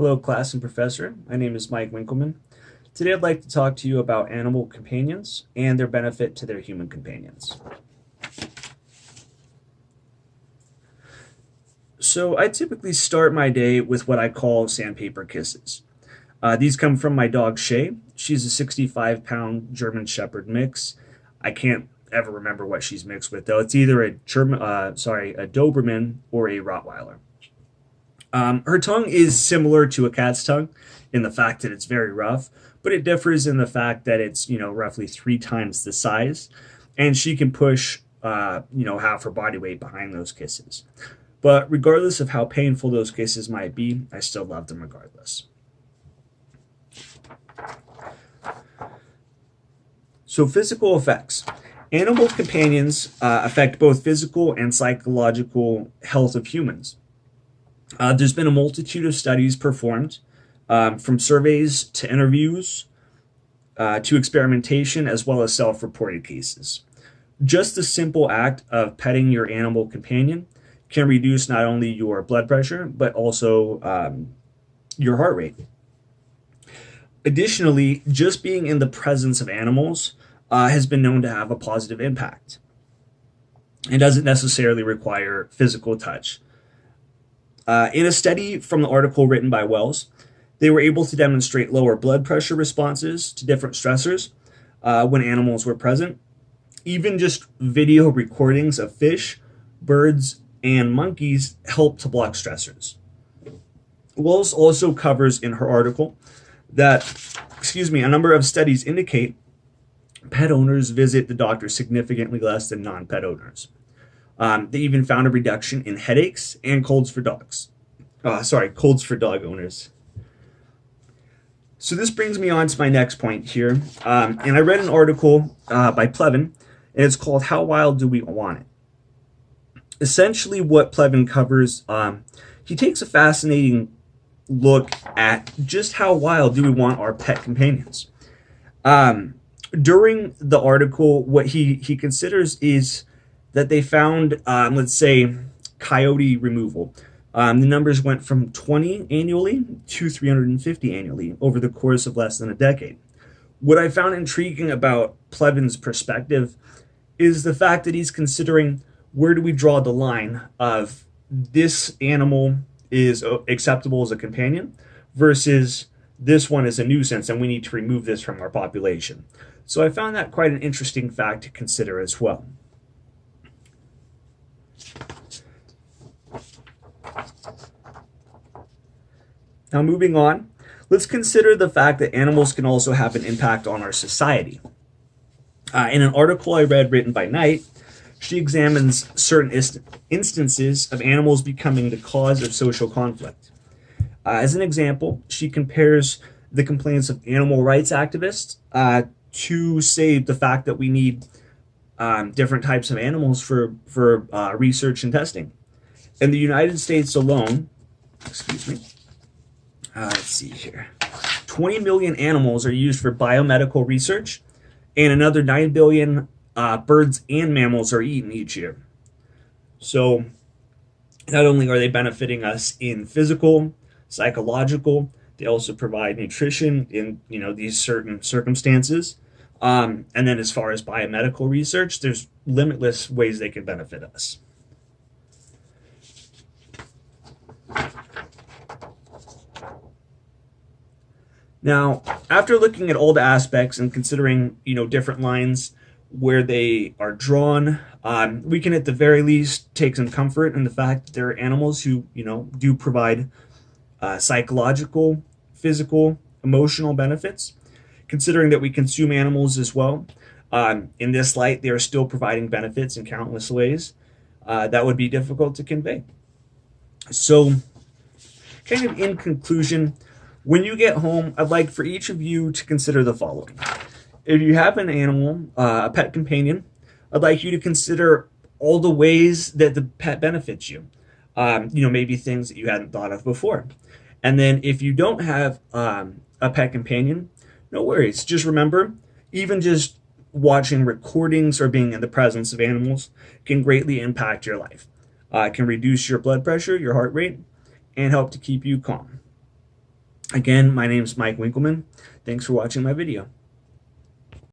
Hello, class and professor. My name is Mike Winkleman. Today I'd like to talk to you about animal companions and their benefit to their human companions. So I typically start my day with what I call sandpaper kisses. These come from my dog Shay. She's a 65-pound German Shepherd mix. I can't ever remember what she's mixed with though. It's either a Doberman or a Rottweiler. Her tongue is similar to a cat's tongue in the fact that it's very rough, but it differs in the fact that it's, roughly 3 times the size, and she can push, half her body weight behind those kisses. But regardless of how painful those kisses might be, I still love them regardless. So physical effects. Animal companions affect both physical and psychological health of humans. There's been a multitude of studies performed, from surveys to interviews to experimentation, as well as self-reported cases. Just the simple act of petting your animal companion can reduce not only your blood pressure, but also your heart rate. Additionally, just being in the presence of animals has been known to have a positive impact. It doesn't necessarily require physical touch. In a study from the article written by Wells, they were able to demonstrate lower blood pressure responses to different stressors when animals were present. Even just video recordings of fish, birds, and monkeys help to block stressors. Wells also covers in her article that, a number of studies indicate pet owners visit the doctor significantly less than non-pet owners. They even found a reduction in headaches and colds for dogs. Colds for dog owners. So this brings me on to my next point here. And I read an article by Plevin, and it's called "How Wild Do We Want It?" Essentially what Plevin covers, he takes a fascinating look at just how wild do we want our pet companions. During the article, what he considers is that they found, coyote removal. The numbers went from 20 annually to 350 annually over the course of less than a decade. What I found intriguing about Plevin's perspective is the fact that he's considering, where do we draw the line of this animal is acceptable as a companion versus this one is a nuisance and we need to remove this from our population. So I found that quite an interesting fact to consider as well. Now moving on, let's consider the fact that animals can also have an impact on our society. In an article I read written by Knight, she examines certain instances of animals becoming the cause of social conflict. As an example, she compares the complaints of animal rights activists to, say, the fact that we need different types of animals for research and testing. In the United States alone, let's see here, 20 million animals are used for biomedical research, and another 9 billion birds and mammals are eaten each year. So not only are they benefiting us in physical, psychological, they also provide nutrition in these certain circumstances. And then as far as biomedical research, there's limitless ways they can benefit us. Now, after looking at all the aspects and considering, different lines where they are drawn, we can at the very least take some comfort in the fact that there are animals who, do provide psychological, physical, emotional benefits. Considering that we consume animals as well, in this light, they are still providing benefits in countless ways that would be difficult to convey. So, kind of in conclusion, when you get home, I'd like for each of you to consider the following. If you have an animal, a pet companion, I'd like you to consider all the ways that the pet benefits you. Maybe things that you hadn't thought of before. And then if you don't have a pet companion, no worries. Just remember, even just watching recordings or being in the presence of animals can greatly impact your life. It can reduce your blood pressure, your heart rate, and help to keep you calm. Again, my name is Mike Winkleman. Thanks for watching my video.